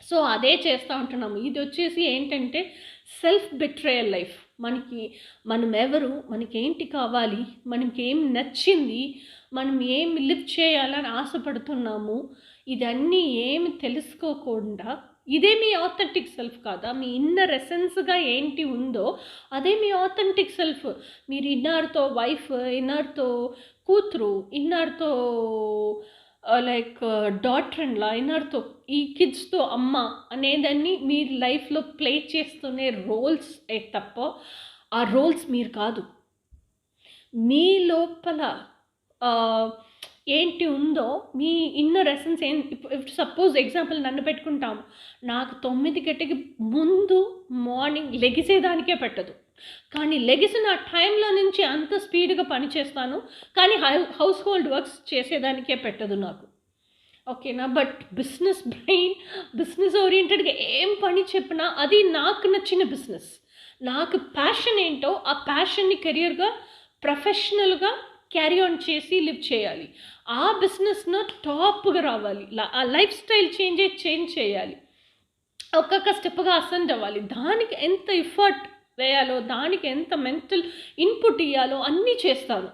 So అదే చేస్తూ ఉంటున్నాము. ఇది వచ్చేసి ఏంటంటే సెల్ఫ్ బిట్రేయల్ లైఫ్. మనం ఎవరు, మనకేంటి కావాలి, మనకేం నచ్చింది, మనం ఏం లివ్ చేయాలని ఆశపడుతున్నాము, ఇదన్నీ ఏమి తెలుసుకోకుండా ఇదే మీ ఆథెంటిక్ సెల్ఫ్ కాదా? మీ ఇన్నర్ ఎసెన్స్గా ఏంటి ఉందో అదే మీ ఆథెంటిక్ సెల్ఫ్. మీరు ఇన్నర్తో వైఫ్, ఇన్నర్తో కూతురు, ఇన్నర్తో లైక్ డాటర్ ఇన్ లా, ఇన్నర్తో ఈ కిడ్స్తో అమ్మ అనేదాన్ని మీ లైఫ్లో ప్లే చేస్తూనే రోల్స్ తప్ప ఆ రోల్స్ మీరు కాదు. మీ లోపల ఏంటి ఉందో, మీ ఇన్నర్ ఎసెన్స్ సపోజ్ ఎగ్జాంపుల్ నన్ను పెట్టుకుంటాము. నాకు 9 గంటకి ముందు మార్నింగ్ లెగిసేదానికే పెట్టదు, కానీ లెగిసిన టైంలో నుంచి అంత స్పీడ్గా పని చేస్తాను, కానీ హౌస్ హోల్డ్ వర్క్స్ చేసేదానికే పెట్టదు నాకు. ఓకేనా? బట్ బిజినెస్ బ్రెయిన్, బిజినెస్ ఓరియంటెడ్గా ఏం పని చెప్పినా అది నాకు నచ్చిన బిజినెస్, నాకు ప్యాషన్ ఏంటో ఆ ప్యాషన్ని కెరియర్గా ప్రొఫెషనల్గా క్యారీ ఆన్ చేసి లివ్ చేయాలి. ఆ బిజినెస్ను టాప్గా రావాలి, ఆ లైఫ్ స్టైల్ చేంజ్ చేయాలి, ఒక్కొక్క స్టెప్గా అసెండ్ అవ్వాలి. దానికి ఎంత ఎఫర్ట్ వేయాలో, దానికి ఎంత మెంటల్ ఇన్పుట్ ఇవ్వాలో అన్నీ చేస్తాను.